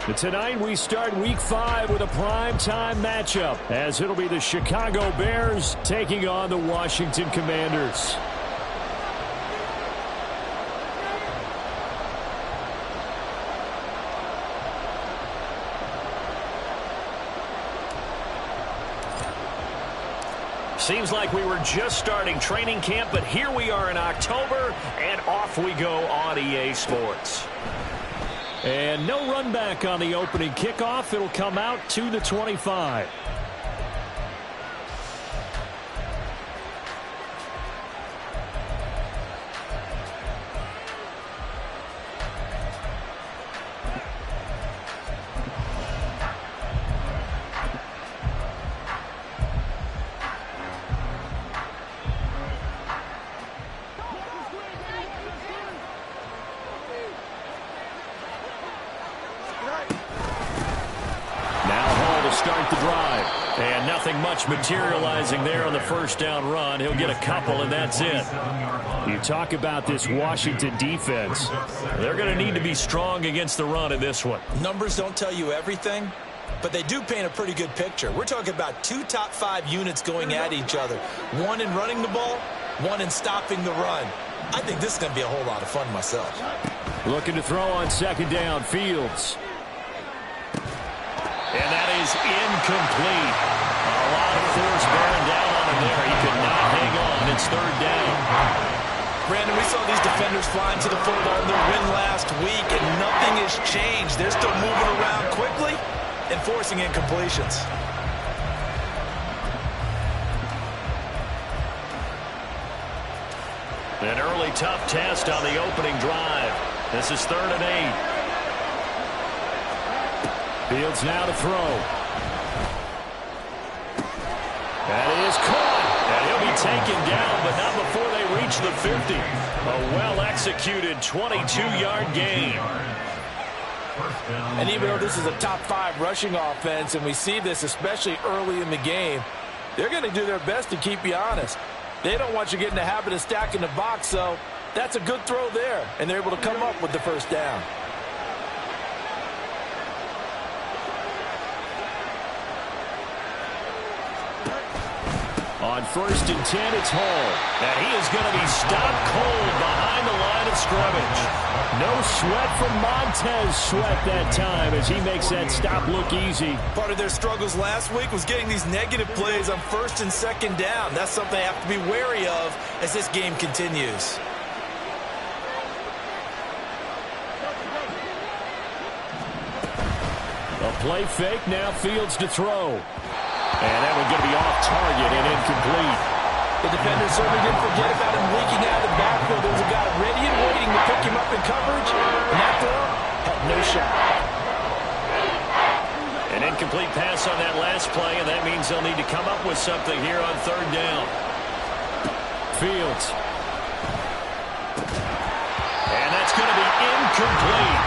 Tonight we start Week 5 with a primetime matchup, as it'll be the Chicago Bears taking on the Washington Commanders. Seems like we were just starting training camp, but here we are in October, and off we go on EA Sports. And no run back on the opening kickoff. It'll come out to the 25. Start the drive. And nothing much materializing there on the first down run. He'll get a couple, and that's it. You talk about this Washington defense. They're going to need to be strong against the run in this one. Numbers don't tell you everything, but they do paint a pretty good picture. We're talking about 2 top 5 units going at each other. One in running the ball, one in stopping the run. I think this is going to be a whole lot of fun myself. Looking to throw on second down, Fields. And that is incomplete. A lot of force bearing down on him there. He could not hang on. It's third down. Brandon, we saw these defenders flying to the football in their win last week, and nothing has changed. They're still moving around quickly and forcing incompletions. An early tough test on the opening drive. This is 3rd and 8. Fields now to throw. That is caught. And he'll be taken down, but not before they reach the 50. A well-executed 22-yard gain. And even though this is a top 5 rushing offense, and we see this especially early in the game, they're going to do their best to keep you honest. They don't want you getting the habit of stacking the box, so that's a good throw there, and they're able to come up with the first down. On 1st and 10, it's Hall. And he is going to be stopped cold behind the line of scrimmage. No sweat from Montez Sweat that time as he makes that stop look easy. Part of their struggles last week was getting these negative plays on 1st and 2nd down. That's something they have to be wary of as this game continues. A play fake, now Fields to throw. And that one going to be off target and incomplete. The defender certainly didn't forget about him leaking out of the backfield. There was a guy ready and waiting to pick him up in coverage. And that throw had no shot. An incomplete pass on that last play, and that means they'll need to come up with something here on 3rd down. Fields. And that's going to be incomplete.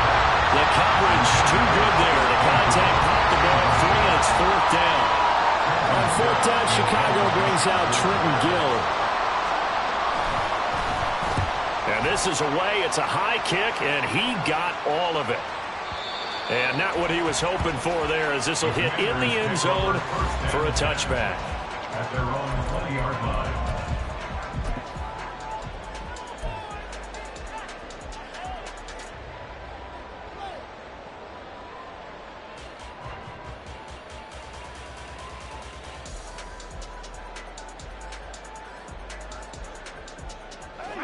The coverage too good there. The contact popped the ball free, and it's 4th down. On 4th down, Chicago brings out Trenton Gill. And this is away. It's a high kick, and he got all of it. And not what he was hoping for there, as this will hit in the end zone for a touchback. At their own 20-yard line.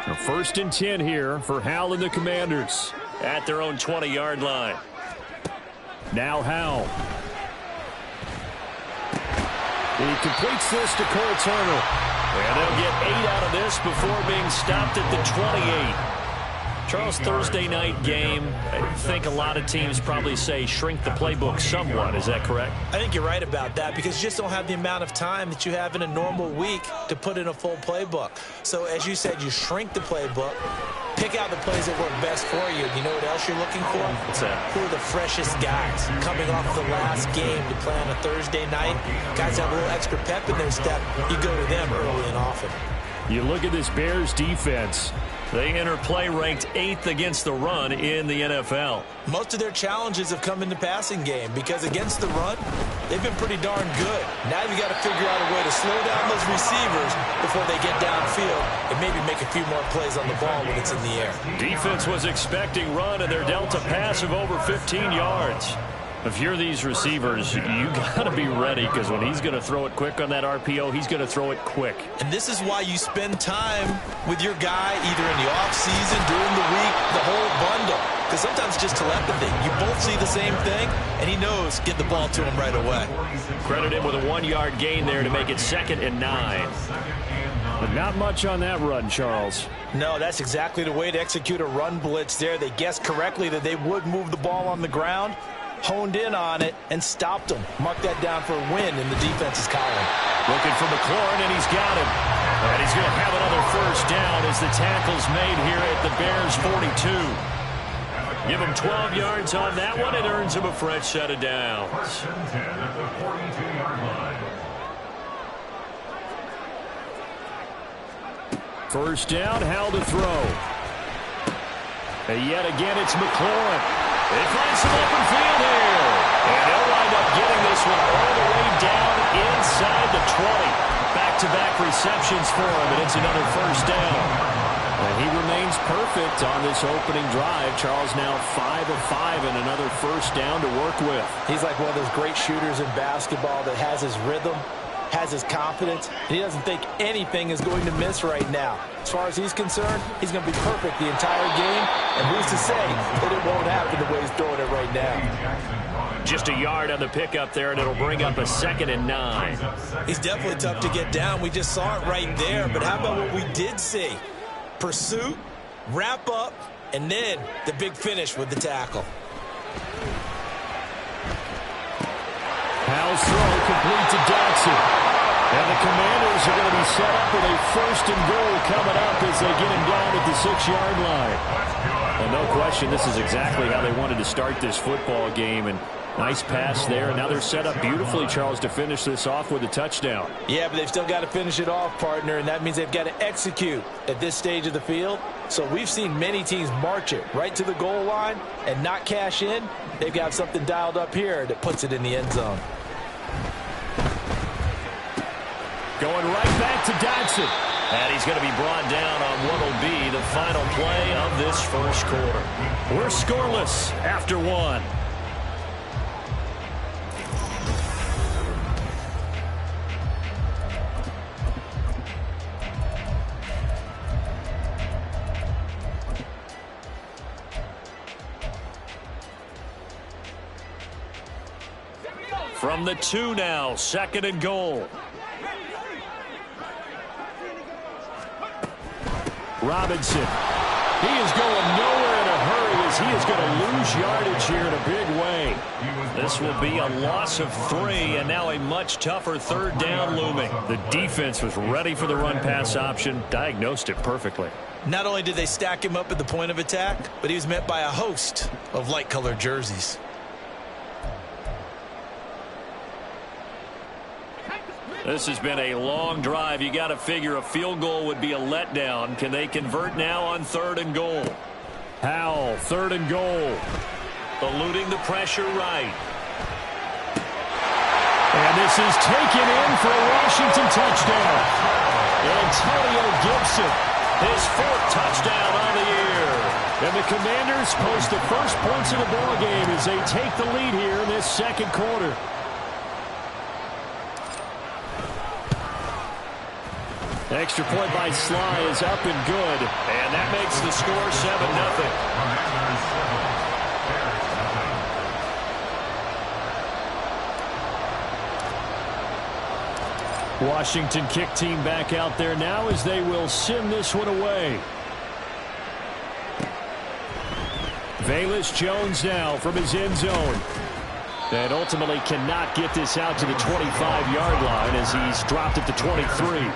A 1st and 10 here for Howell and the Commanders. At their own 20-yard line. Now Howell. He completes this to Cole Turner. And they'll get 8 out of this before being stopped at the 28. Charles, Thursday night game, I think a lot of teams probably say shrink the playbook somewhat. Is that correct? I think you're right about that because you just don't have the amount of time that you have in a normal week to put in a full playbook. So as you said, you shrink the playbook, pick out the plays that work best for you. You know what else you're looking for? What's that? Who are the freshest guys coming off the last game to play on a Thursday night? Guys have a little extra pep in their step. You go to them early and often. You look at this Bears defense. They enter play ranked 8th against the run in the NFL. Most of their challenges have come in the passing game because against the run, they've been pretty darn good. Now you've got to figure out a way to slow down those receivers before they get downfield and maybe make a few more plays on the ball when it's in the air. Defense was expecting run, and they're dealt a pass of over 15 yards. If you're these receivers, you got to be ready because when he's going to throw it quick on that RPO, he's going to throw it quick. And this is why you spend time with your guy either in the offseason, during the week, the whole bundle. Because sometimes it's just telepathy. You both see the same thing, and he knows get the ball to him right away. Credit him with a 1-yard gain there to make it 2nd and 9. But not much on that run, Charles. No, that's exactly the way to execute a run blitz there. They guessed correctly that they would move the ball on the ground, honed in on it, and stopped them. Mark that down for a win in the defense's column. Looking for McLaurin, and he's got him. And he's going to have another first down as the tackle's made here at the Bears' 42. Give him 12 yards on that one. It earns him a fresh set of downs. First down, Howell to throw. And yet again, it's McLaurin. They find some open field here. And they'll wind up getting this one all the way down inside the 20. Back-to-back receptions for him, and it's another first down. And he remains perfect on this opening drive. Charles now 5 of 5 and another first down to work with. He's like one of those great shooters in basketball that has his rhythm, has his confidence, and he doesn't think anything is going to miss right now. As far as he's concerned, he's going to be perfect the entire game, and who's to say that it won't happen the way he's throwing it right now. Just a yard on the pickup there, and it'll bring up a 2nd and 9. He's definitely tough to get down. We just saw it right there, but how about what we did see? Pursuit, wrap up, and then the big finish with the tackle. Howell's throw complete to Dotson. And the Commanders are going to be set up with a 1st and goal coming up as they get him down at the 6-yard line. Well, no question, this is exactly how they wanted to start this football game. And nice pass there. And now they're set up beautifully, Charles, to finish this off with a touchdown. Yeah, but they've still got to finish it off, partner, and that means they've got to execute at this stage of the field. So we've seen many teams march it right to the goal line and not cash in. They've got something dialed up here that puts it in the end zone. Going right back to Dotson. And he's going to be brought down on what will be the final play of this first quarter. We're scoreless after 1. From the 2 now, 2nd and goal. Robinson. He is going nowhere in a hurry as he is going to lose yardage here in a big way. This will be a loss of 3, and now a much tougher 3rd down looming. The defense was ready for the run-pass option, diagnosed it perfectly. Not only did they stack him up at the point of attack, but he was met by a host of light-colored jerseys. This has been a long drive. You got to figure a field goal would be a letdown. Can they convert now on 3rd and goal? Howell, 3rd and goal. Eluding the pressure right. And this is taken in for a Washington touchdown. Antonio Gibson, his 4th touchdown on the year. And the Commanders post the first points of the ball game as they take the lead here in this 2nd quarter. Extra point by Sly is up and good. And that makes the score 7-0. Washington kick team back out there now as they will send this one away. Velus Jones now from his end zone. And ultimately cannot get this out to the 25-yard line as he's dropped at the 23.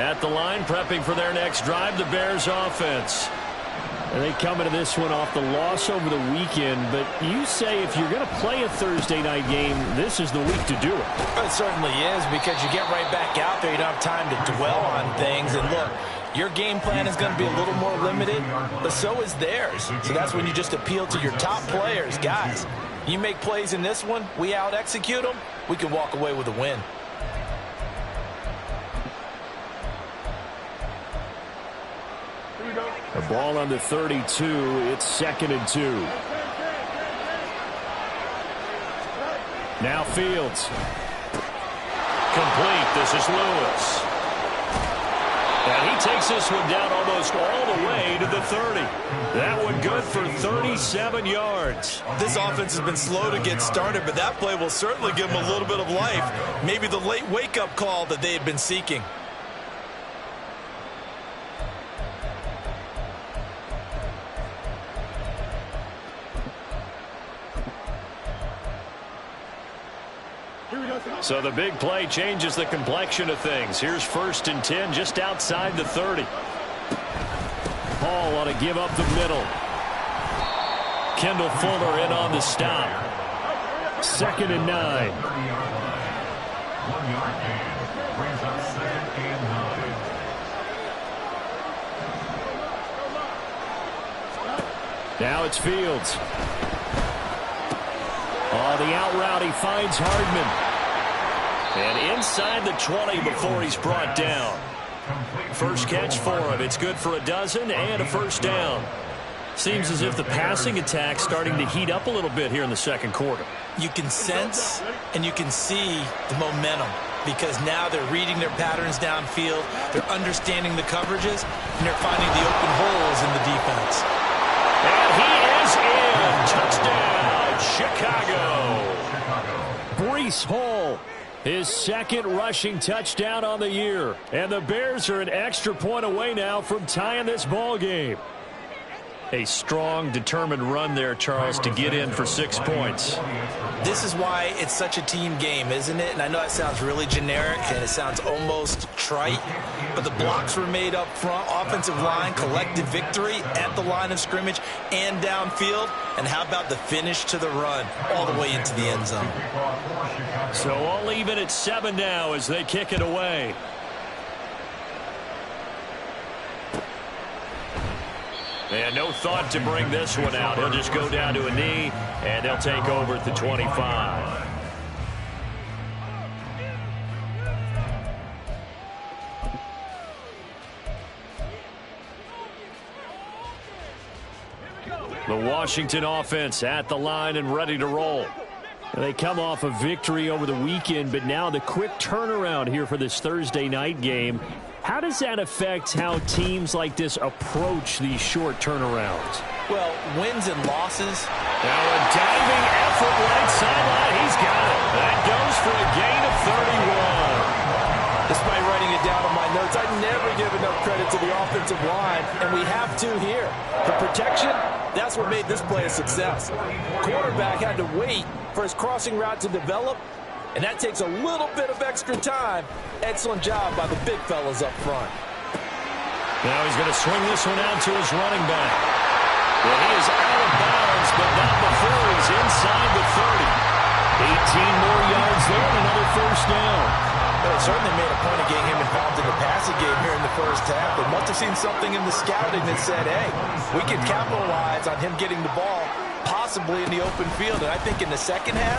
At the line, prepping for their next drive, the Bears offense. And they come into this one off the loss over the weekend, but you say if you're going to play a Thursday night game, this is the week to do it. It certainly is, because you get right back out there. You don't have time to dwell on things. And look, your game plan is going to be a little more limited, but so is theirs. So that's when you just appeal to your top players. Guys, you make plays in this one, we out-execute them, we can walk away with a win. The ball on the 32. It's 2nd and 2. Now Fields. Complete. This is Lewis. And he takes this one down almost all the way to the 30. That one good for 37 yards. This offense has been slow to get started, but that play will certainly give them a little bit of life. Maybe the late wake-up call that they had been seeking. So the big play changes the complexion of things. Here's 1st and 10 just outside the 30. Hall ought to give up the middle. Kendall Fuller in on the stop. 2nd and 9. Now it's Fields. Oh, the out route, he finds Hardman. And inside the 20 before he's brought down. First catch for him. It's good for a dozen and a first down. Seems as if the passing attack's starting to heat up a little bit here in the second quarter. You can sense and you can see the momentum, because now they're reading their patterns downfield, they're understanding the coverages, and they're finding the open holes in the defense. And he is in. Touchdown, Chicago. Breece Hall, his 2nd rushing touchdown on the year. And the Bears are an extra point away now from tying this ball game. A strong, determined run there, Charles, to get in for 6 points. This is why it's such a team game, isn't it? And I know that sounds really generic and it sounds almost trite, but the blocks were made up front, offensive line, collective victory at the line of scrimmage and downfield. And how about the finish to the run all the way into the end zone? So all even at 7 now as they kick it away. And no thought to bring this one out. He'll just go down to a knee, and they'll take over at the 25. The Washington offense at the line and ready to roll. They come off a victory over the weekend, but now the quick turnaround here for this Thursday night game. How does that affect how teams like this approach these short turnarounds? Well, wins and losses. Now a diving effort right sideline. He's got it. That goes for a gain of 31. Despite writing it down on my notes, I never give enough credit to the offensive line, and we have to here. The protection, that's what made this play a success. Quarterback had to wait for his crossing route to develop, and that takes a little bit of extra time. Excellent job by the big fellas up front. Now he's going to swing this one out to his running back. Well, he is out of bounds, but not before he's inside the 30. 18 more yards there and another first down. Well, it certainly made a point of getting him involved in the passing game here in the first half. They must have seen something in the scouting that said, hey, we can capitalize on him getting the ball possibly in the open field. And I think in the second half,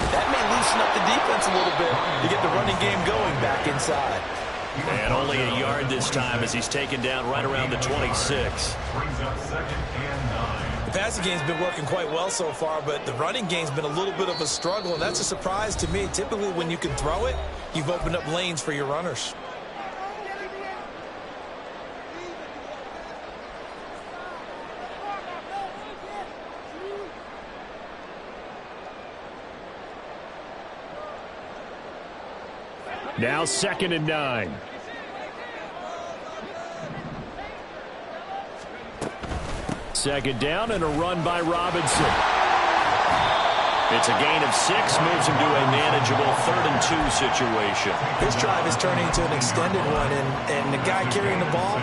that may loosen up the defense a little bit to get the running game going back inside. And only a yard this time as he's taken down right around the 26. The passing game's been working quite well so far, but the running game's been a little bit of a struggle, and that's a surprise to me. Typically, when you can throw it, you've opened up lanes for your runners. Now 2nd and 9. Second down and a run by Robinson. It's a gain of 6, moves him to a manageable 3rd and 2 situation. This drive is turning into an extended one, and the guy carrying the ball,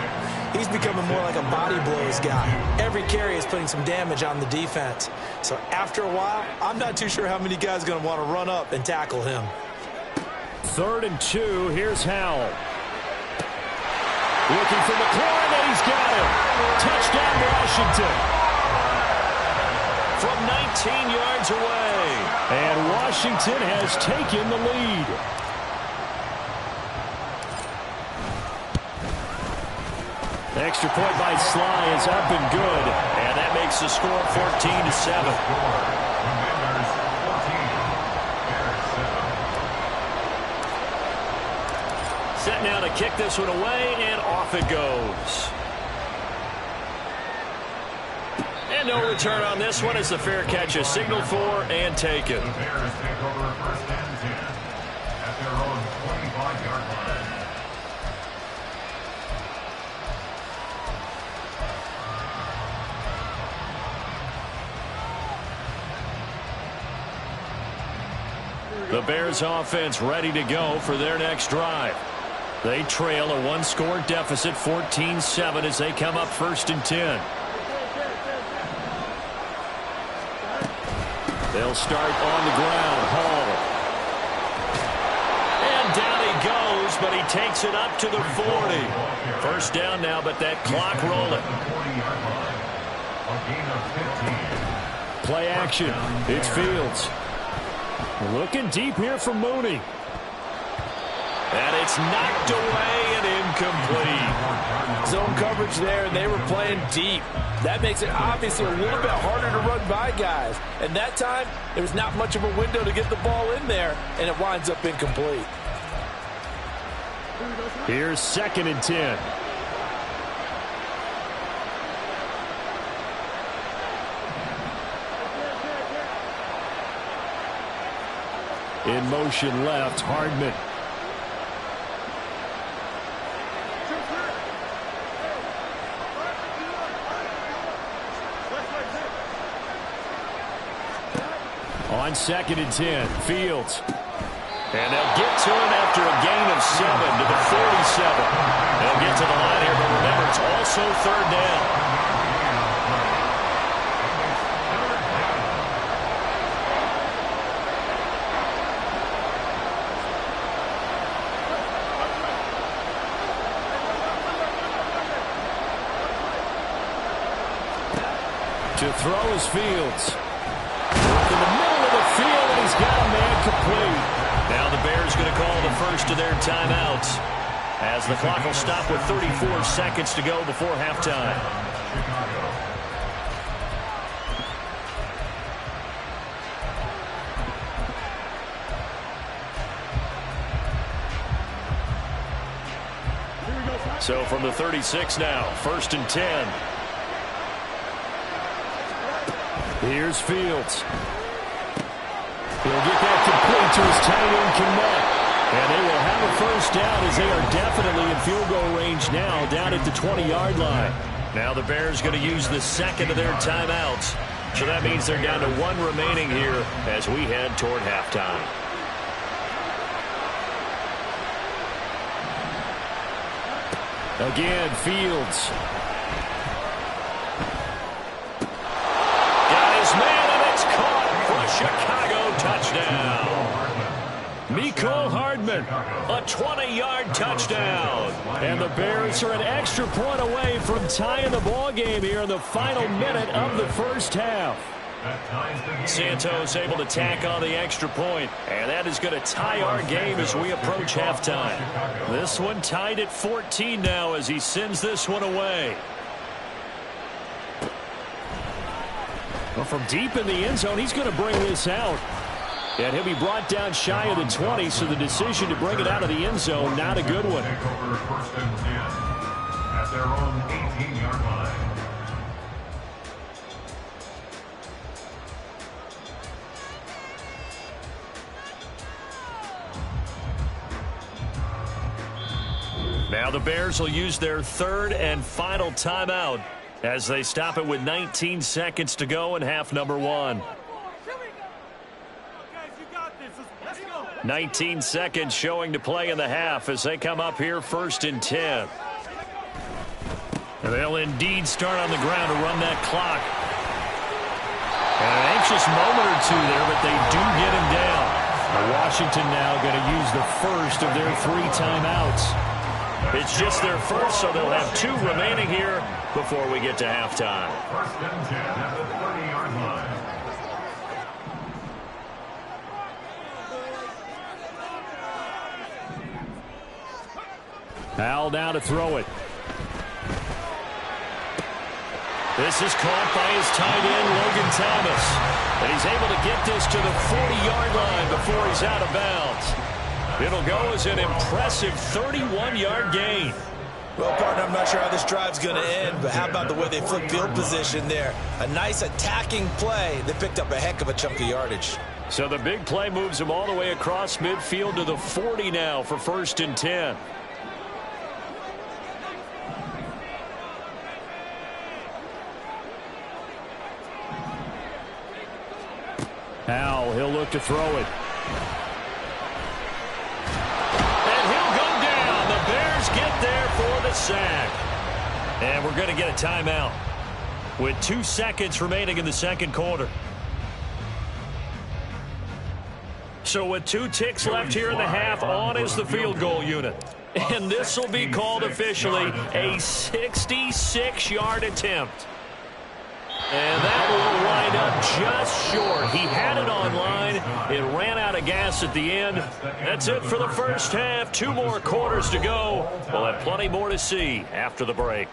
he's becoming more like a body blows guy. Every carry is putting some damage on the defense. So after a while, I'm not too sure how many guys are going to want to run up and tackle him. 3rd and 2, here's Howell. Looking for McLaurin, and he's got him. Touchdown, Washington. From 19 yards away. And Washington has taken the lead. Extra point by Sly is up and good. And that makes the score 14-7. Set now to kick this one away, and off it goes. And no return on this one as the fair catch is signaled for and taken. The Bears take over 1st and 10 at their own 25-yard line. The Bears offense ready to go for their next drive. They trail a 1-score deficit, 14-7, as they come up 1st and 10. They'll start on the ground. Hall. And down he goes, but he takes it up to the 40. 1st down now, but that clock rolling. Play action. It's Fields. Looking deep here for Mooney. And it's knocked away and incomplete. Zone coverage there, and they were playing deep. That makes it obviously a little bit harder to run by guys. And that time, there was not much of a window to get the ball in there, and it winds up incomplete. Here's 2nd and 10. In motion left, Hardman. On 2nd and 10, Fields. And they'll get to him after a gain of 7 to the 47. They'll get to the line here, but remember, it's also 3rd down. To throw is Fields. In the middle of the field, and he's got a man complete. Now the Bears going to call the first of their timeouts, as the clock will stop with 34 seconds to go before halftime. So from the 36 now, 1st and 10. Here's Fields. He'll get that complete to his tight end, Kmet. And they will have a 1st down as they are definitely in field goal range now, down at the 20-yard line. Now the Bears going to use the 2nd of their timeouts. So that means they're down to 1 remaining here as we head toward halftime. Again, Fields. Got his man, and it's caught for a Chicago touchdown. Mecole Hardman. A 20-yard touchdown. And the Bears are an extra point away from tying the ball game here in the final minute of the first half. Santos able to tack on the extra point, and that is going to tie our game as we approach halftime. This one tied at 14 now as he sends this one away. Well, from deep in the end zone, he's going to bring this out. And he'll be brought down shy of the 20, so the decision to bring it out of the end zone, not a good one. First and 10 at their own 18-yard line. Now the Bears will use their 3rd and final timeout as they stop it with 19 seconds to go in half number 1. 19 seconds showing to play in the half as they come up here 1st and 10. And they'll indeed start on the ground to run that clock. And an anxious moment or two there, but they do get him down. Now Washington now going to use the first of their 3 timeouts. It's just their first, so they'll have 2 remaining here before we get to halftime. 1st and 10 at the 30-yard line. Howell now to throw it. This is caught by his tight end, Logan Thomas. And he's able to get this to the 40-yard line before he's out of bounds. It'll go as an impressive 31-yard gain. Well, partner, I'm not sure how this drive's going to end, but how about the way they flip field position there? A nice attacking play. They picked up a heck of a chunk of yardage. So the big play moves him all the way across midfield to the 40 now for 1st and 10. Howell, he'll look to throw it. And he'll go down. The Bears get there for the sack. And we're going to get a timeout with 2 seconds remaining in the second quarter. So with 2 ticks left here in the half, on is the field goal unit. And this will be called officially a 66-yard attempt. And that will wind up just short. He had it on line. It ran out of gas at the end. That's it for the first half. 2 more quarters to go. We'll have plenty more to see after the break.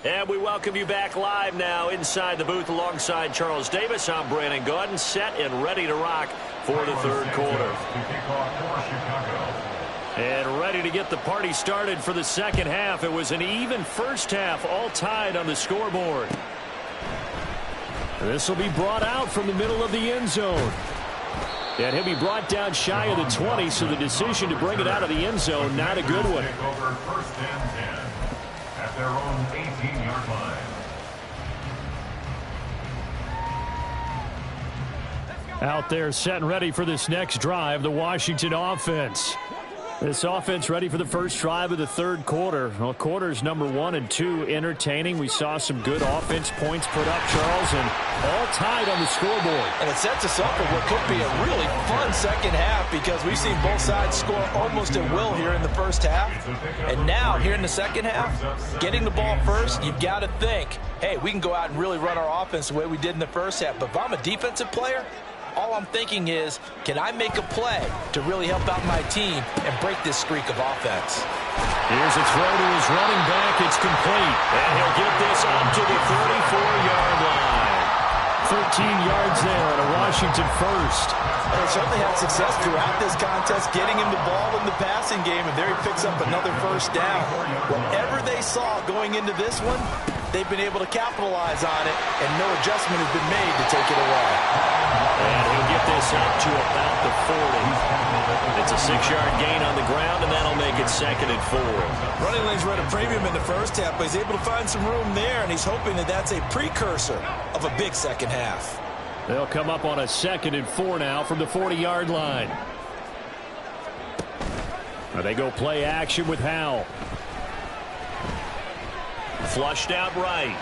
And we welcome you back live now inside the booth alongside Charles Davis. I'm Brandon Gaudin, set and ready to rock for the third quarter. And ready to get the party started for the second half. It was an even first half, all tied on the scoreboard. This will be brought out from the middle of the end zone. And he'll be brought down shy of the 20, so the decision to bring it out of the end zone, not a good one. First and 10 at their own 18-yard line. Out there set and ready for this next drive, the Washington offense. This offense ready for the first drive of the third quarter. Well, quarters number 1 and 2 entertaining. We saw some good offense points put up, Charles, and all tied on the scoreboard. And it sets us up for what could be a really fun second half because we've seen both sides score almost at will here in the first half. And now, here in the second half, getting the ball first, you've got to think, hey, we can go out and really run our offense the way we did in the first half. But if I'm a defensive player, all I'm thinking is, can I make a play to really help out my team and break this streak of offense? Here's a throw to his running back. It's complete. And he'll get this up to the 34-yard line. 13 yards there at a Washington first. And they certainly had success throughout this contest, getting him the ball in the passing game, and there he picks up another first down. Whatever they saw going into this one, they've been able to capitalize on it, and no adjustment has been made to take it away. And he'll get this up to about the 40. It's a 6-yard gain on the ground, and that'll make it 2nd and 4. Running lanes were at a premium in the first half, but he's able to find some room there, and he's hoping that that's a precursor of a big second half. They'll come up on a 2nd and 4 now from the 40-yard line. Now they go play action with Howell. Flushed out right.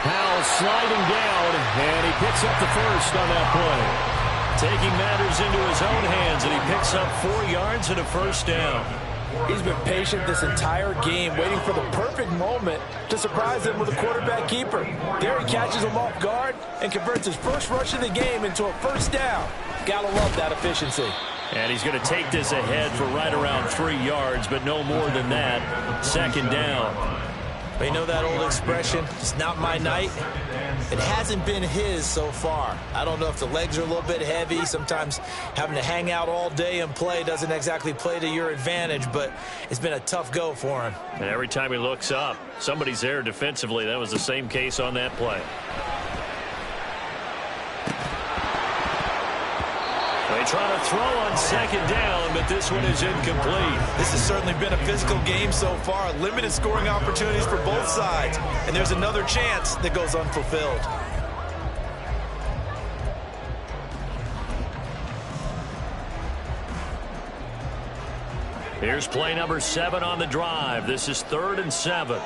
Howell sliding down, and he picks up the first on that play. Taking matters into his own hands, and he picks up 4 yards and a first down. He's been patient this entire game, waiting for the perfect moment to surprise them with a quarterback keeper. There he catches him off guard and converts his first rush of the game into a first down. Gotta love that efficiency. And he's going to take this ahead for right around 3 yards, but no more than that. 2nd down. But you know that old expression, it's not my night? It hasn't been his so far. I don't know if the legs are a little bit heavy. Sometimes having to hang out all day and play doesn't exactly play to your advantage, but it's been a tough go for him. And every time he looks up, somebody's there defensively. That was the same case on that play. They try to throw on second down, but this one is incomplete. This has certainly been a physical game so far. Limited scoring opportunities for both sides. And there's another chance that goes unfulfilled. Here's play number 7 on the drive. This is 3rd and 7.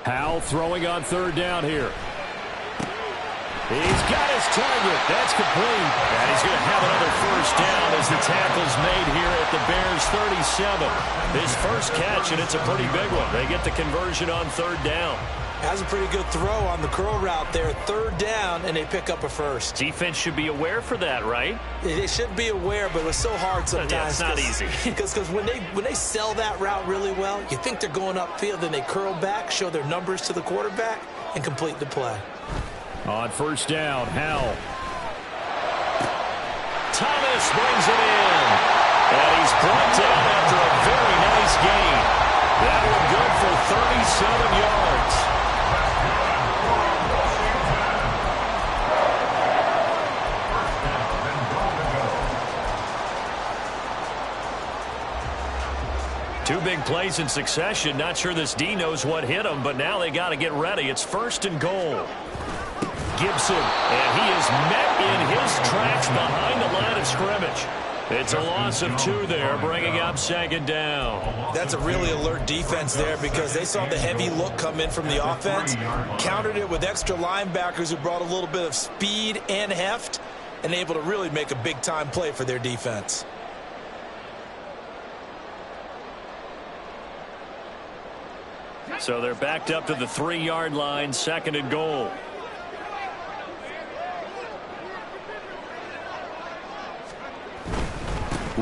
Howell throwing on 3rd down here. He's got his target. That's complete. And he's going to have another first down as the tackle's made here at the Bears 37. His first catch, and it's a pretty big one. They get the conversion on 3rd down. Has a pretty good throw on the curl route there. 3rd down, and they pick up a first. Defense should be aware for that, right? They should be aware, but it's so hard sometimes. Yeah, it's not easy. Because when they sell that route really well, you think they're going upfield, then they curl back, show their numbers to the quarterback, and complete the play. On 1st down, Howell. Thomas brings it in. And he's brought down after a very nice gain. That one good for 37 yards. Two big plays in succession. Not sure this D knows what hit him, but now they got to get ready. It's 1st and goal. Gibson, and he is met in his tracks behind the line of scrimmage. It's a loss of 2 there, bringing up 2nd down. That's a really alert defense there because they saw the heavy look come in from the offense, countered it with extra linebackers who brought a little bit of speed and heft, and able to really make a big-time play for their defense. So they're backed up to the 3-yard line, 2nd and goal.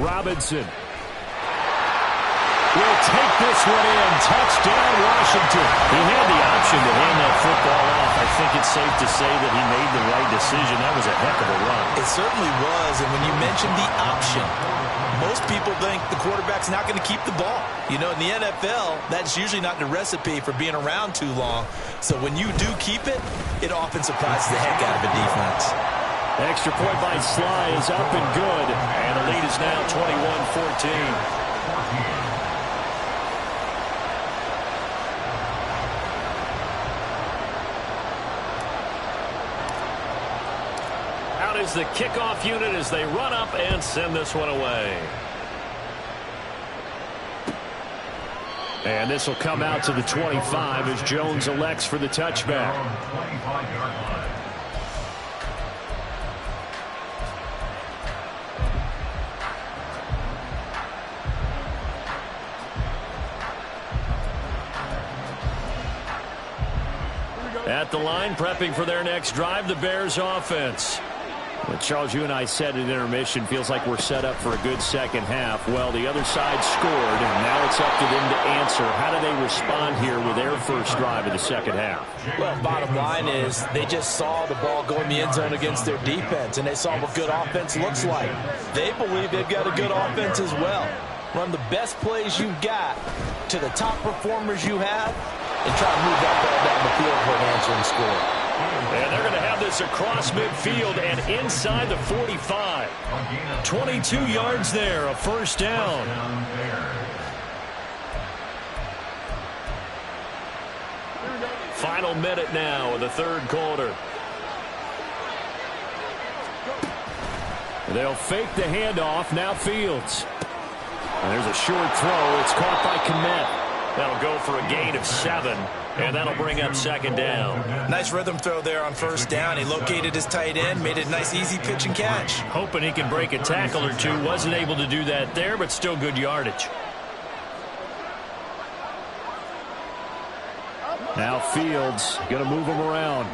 Robinson will take this one in. Touchdown, Washington. He had the option to hand that football off. I think it's safe to say that he made the right decision. That was a heck of a run. It certainly was, and when you mentioned the option, most people think the quarterback's not going to keep the ball. You know, in the NFL, that's usually not the recipe for being around too long. So when you do keep it, it often surprises the heck out of a defense. Extra point by Sly is up and good. And the lead is now 21-14. Out is the kickoff unit as they run up and send this one away. And this will come out to the 25 as Jones elects for the touchback. At the line, prepping for their next drive, the Bears offense. Well, Charles, you and I said at intermission, feels like we're set up for a good second half. Well, the other side scored, and now it's up to them to answer. How do they respond here with their first drive of the second half? Well, bottom line is they just saw the ball go in the end zone against their defense, and they saw what good offense looks like. They believe they've got a good offense as well. Run the best plays you've got to the top performers you have, and try to move that ball down the field for an answering score. And they're going to have this across midfield and inside the 45. 22 yards there, a first down. Final minute now of the 3rd quarter. They'll fake the handoff. Now Fields. And there's a short throw. It's caught by Kmet. That'll go for a gain of 7, and that'll bring up 2nd down. Nice rhythm throw there on 1st down. He located his tight end, made it a nice easy pitch and catch. Hoping he can break a tackle or two. Wasn't able to do that there, but still good yardage. Now Fields going to move him around.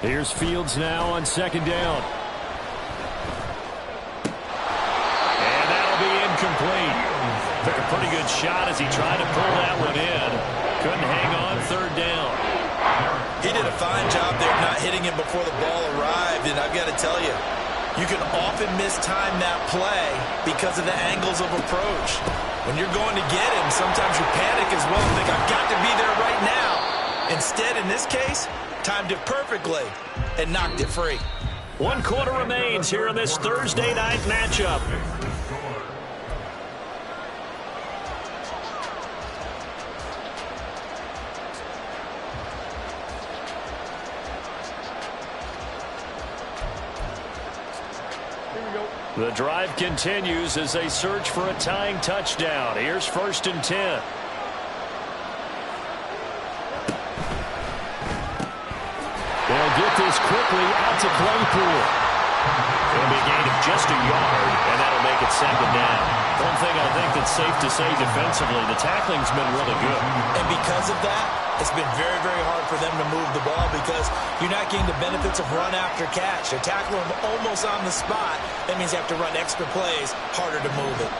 Here's Fields now on 2nd down. Complete. Took a pretty good shot as he tried to pull that one in. Couldn't hang on 3rd down. He did a fine job there not hitting him before the ball arrived, and I've got to tell you, you can often mistime that play because of the angles of approach. When you're going to get him, sometimes you panic as well and think, I've got to be there right now. Instead, in this case, timed it perfectly and knocked it free. 1 quarter remains here in this Thursday night matchup. The drive continues as they search for a tying touchdown. Here's 1st and 10. They'll get this quickly out to Claypool. It'll be a gain of just a yard, and that'll make it 2nd down. One thing I think that's safe to say defensively, the tackling's been really good. And because of that, it's been very, very hard for them to move the ball because you're not getting the benefits of run after catch. They're tackling them almost on the spot. That means you have to run extra plays, harder to move it.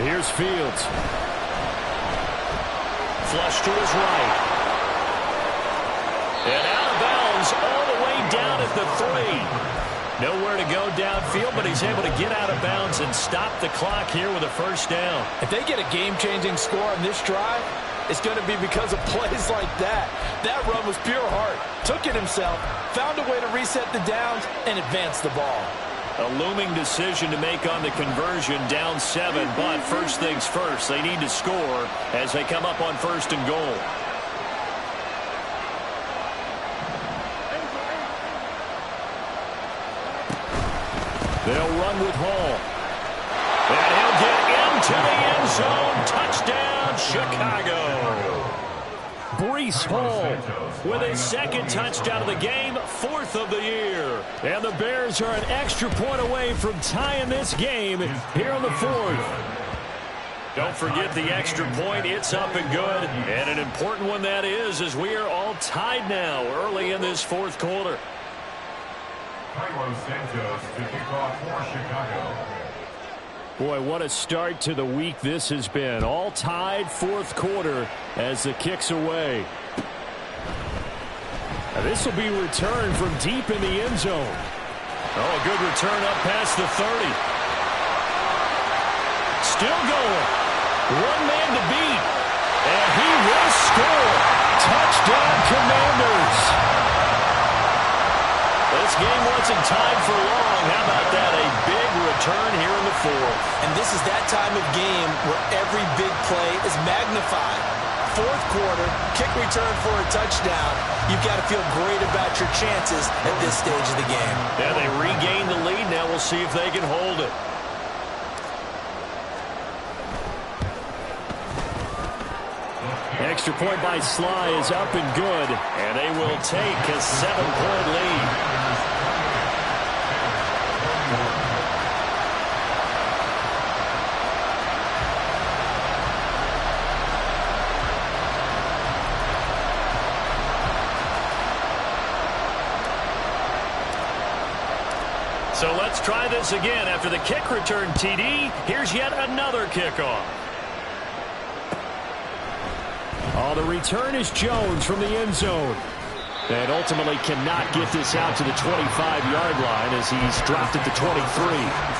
Here's Fields. Flush to his right. And out of bounds all the way down at the 3. Nowhere to go downfield, but he's able to get out of bounds and stop the clock here with a 1st down. If they get a game-changing score on this drive, it's going to be because of plays like that. That run was pure heart. Took it himself, found a way to reset the downs, and advance the ball. A looming decision to make on the conversion, down 7, but first things first, they need to score as they come up on 1st and goal. They'll run with Hall. And he'll get into the end zone. Touchdown, Chicago. Breece Hall With his 2nd touchdown of the game, 4th of the year. And the Bears are an extra point away from tying this game here in the 4th. Don't forget the extra point. It's up and good. And an important one that is, as we are all tied now early in this 4th quarter. Carlos Santos to kick off for Chicago. Boy, what a start to the week this has been. All tied 4th quarter as the kick's away. Now this will be returned from deep in the end zone. Oh, a good return up past the 30. Still going. One man to beat. And he will score. Touchdown, Commanders. This game wasn't tied for long. How about that? A big return here in the 4th. And this is that time of game where every big play is magnified. 4th quarter, kick return for a touchdown. You've got to feel great about your chances at this stage of the game. Yeah, they regained the lead. Now we'll see if they can hold it. Extra point by Sly is up and good. And they will take a 7-point lead. So let's try this again. After the kick return TD, here's yet another kickoff. Oh, the return is Jones from the end zone. And ultimately cannot get this out to the 25-yard line as he's dropped at the 23.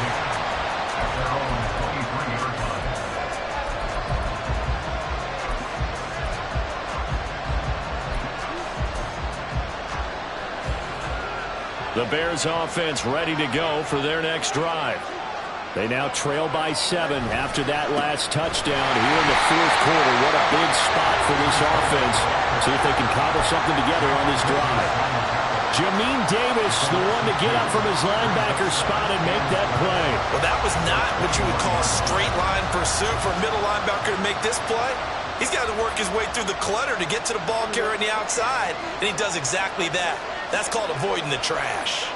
The Bears offense ready to go for their next drive. They now trail by 7 after that last touchdown here in the 4th quarter. What a big spot for this offense. See if they can cobble something together on this drive. Jamin Davis, the one to get up from his linebacker spot and make that play. Well, that was not what you would call straight line pursuit for a middle linebacker to make this play. He's got to work his way through the clutter to get to the ball carrier on the outside, and he does exactly that. That's called avoiding the trash.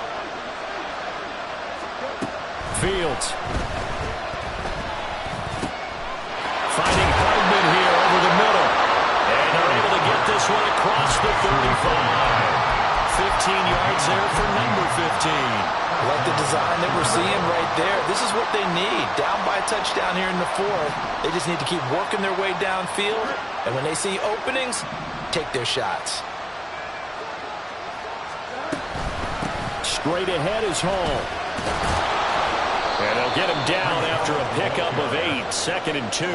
Fields. Finding Hardman here over the middle. And they're able to get this one across the 35. 15 yards there for number 15. Like the design that we're seeing right there. This is what they need. Down by a touchdown here in the 4th. They just need to keep working their way downfield. And when they see openings, take their shots. Straight ahead is Hall. And they'll get him down after a pickup of 8, 2nd and 2.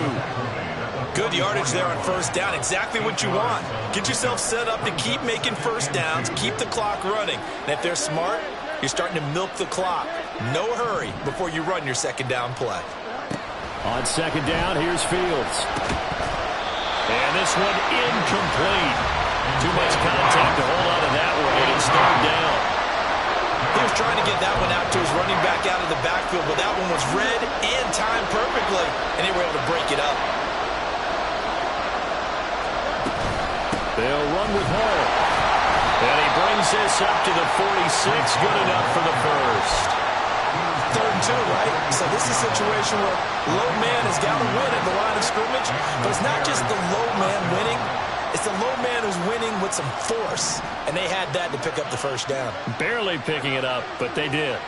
Good yardage there on first down. Exactly what you want. Get yourself set up to keep making first downs, keep the clock running. And if they're smart, you're starting to milk the clock. No hurry before you run your second down play. On second down, here's Fields. And this one incomplete. Too much contact to hold on to that one. It's third down. He was trying to get that one out to his running back out of the backfield, but that one was read and timed perfectly, and they were able to break it up. They'll run with Hall. And he brings this up to the 46. Good enough for the first. 3rd and 2, right? So this is a situation where low man has got to win at the line of scrimmage, but it's not just the low man winning. It's the low man who's winning with some force, and they had that to pick up the first down. Barely picking it up, but they did.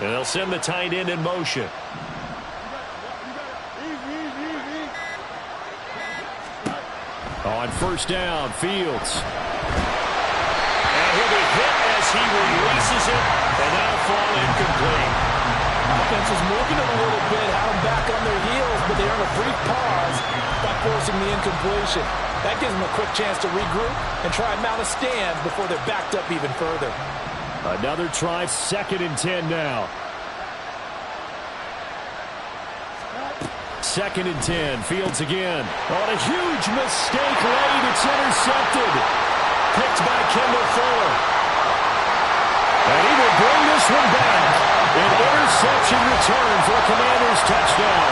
And they'll send the tight end in motion. On first down, Fields. And he'll be hit as he releases it, and that'll fall incomplete. Offense is moving a little bit, had them back on their heels, but they earn a brief pause by forcing the incompletion. That gives them a quick chance to regroup and try and mount a stand before they're backed up even further. Another try, 2nd and 10 now. 2nd and 10, Fields again. On a huge mistake late, it's intercepted. Picked by Kendall Fuller. And he will bring this one back. An interception return for a Commanders touchdown.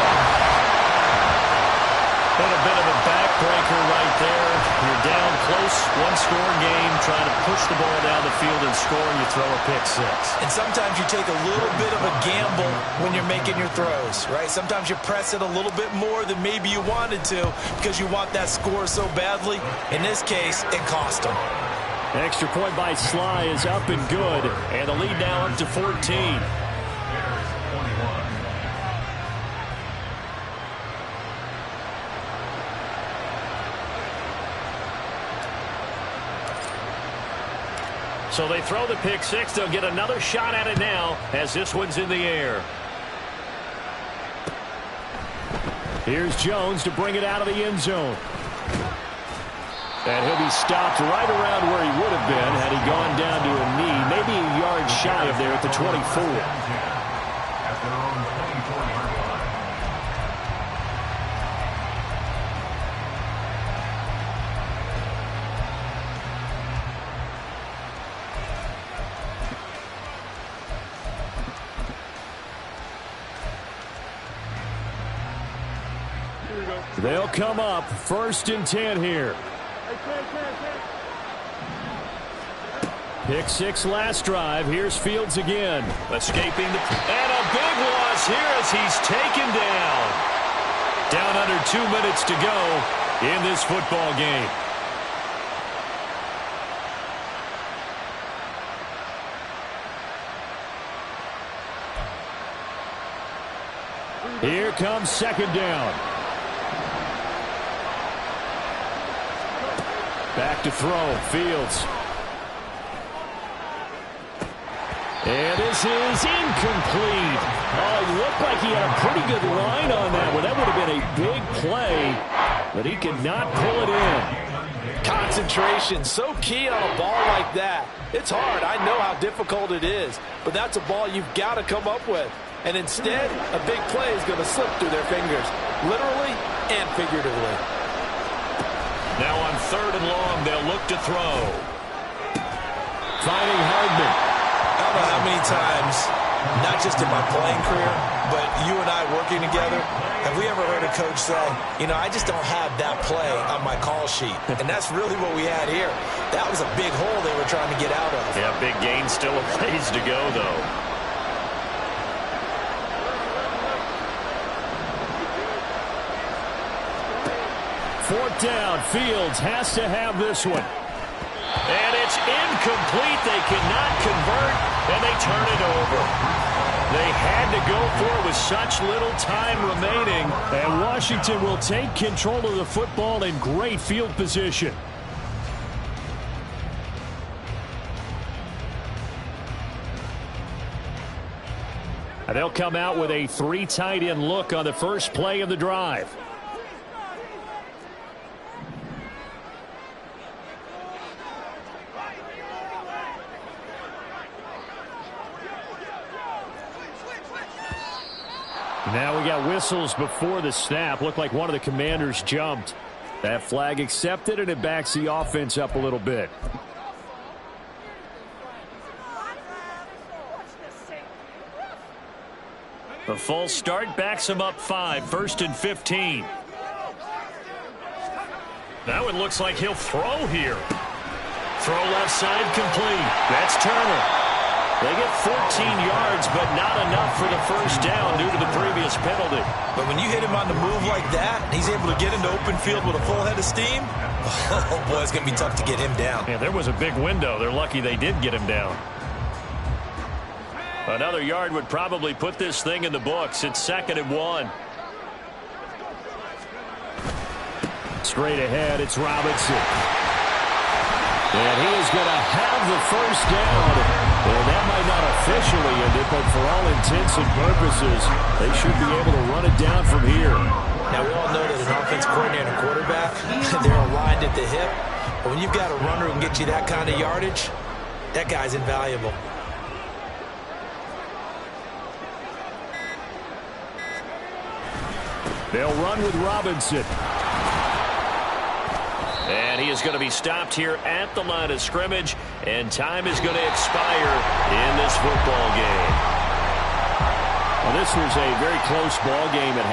And a bit of a backbreaker right there. You're down close, one-score game, trying to push the ball down the field and score, and you throw a pick 6. And sometimes you take a little bit of a gamble when you're making your throws, right? Sometimes you press it a little bit more than maybe you wanted to because you want that score so badly. In this case, it cost them. Extra point by Sly is up and good. And the lead now up to 14. So they throw the pick 6. They'll get another shot at it now as this one's in the air. Here's Jones to bring it out of the end zone. And he'll be stopped right around where he would have been had he gone down to a knee, maybe a yard shy of there at the 24. At their own 24-yard line. They'll come up 1st and 10 here. Pick 6 last drive. Here's Fields again. Escaping the... And a big loss here as he's taken down. Down under 2 minutes to go in this football game. Here comes 2nd down. Back to throw. Fields. And this is incomplete. Oh, it looked like he had a pretty good line on that one. That would have been a big play, but he could not pull it in. Concentration, so key on a ball like that. It's hard. I know how difficult it is, but that's a ball you've got to come up with. And instead, a big play is going to slip through their fingers, literally and figuratively. Now on 3rd and long, they'll look to throw. Finding Hardman. I don't know how many times, not just in my playing career, but you and I working together, have we ever heard a coach say, you know, I just don't have that play on my call sheet. And that's really what we had here. That was a big hole they were trying to get out of. Yeah, big gain, still a ways to go, though. Fourth down. Fields has to have this one. And it's incomplete. They cannot convert, and they turn it over. They had to go for it with such little time remaining. And Washington will take control of the football in great field position. And they'll come out with a 3 tight end look on the first play of the drive. Now we got whistles before the snap. Looked like one of the Commanders jumped. That flag accepted, and it backs the offense up a little bit. The false start backs him up 5, 1st and 15. Now it looks like he'll throw here. Throw left side complete. That's Turner. They get 14 yards, but not enough for the first down due to the previous penalty. But when you hit him on the move like that, he's able to get into open field with a full head of steam, oh boy, it's going to be tough to get him down. Yeah, there was a big window. They're lucky they did get him down. Another yard would probably put this thing in the books. It's 2nd and 1. Straight ahead, it's Robinson. And he is going to have the first down. And that might not officially end it, but for all intents and purposes, they should be able to run it down from here. Now, we all know that an offense coordinator and quarterback, they're aligned at the hip. But when you've got a runner who can get you that kind of yardage, that guy's invaluable. They'll run with Robinson. And he is going to be stopped here at the line of scrimmage, and time is going to expire in this football game. Well, this was a very close ball game at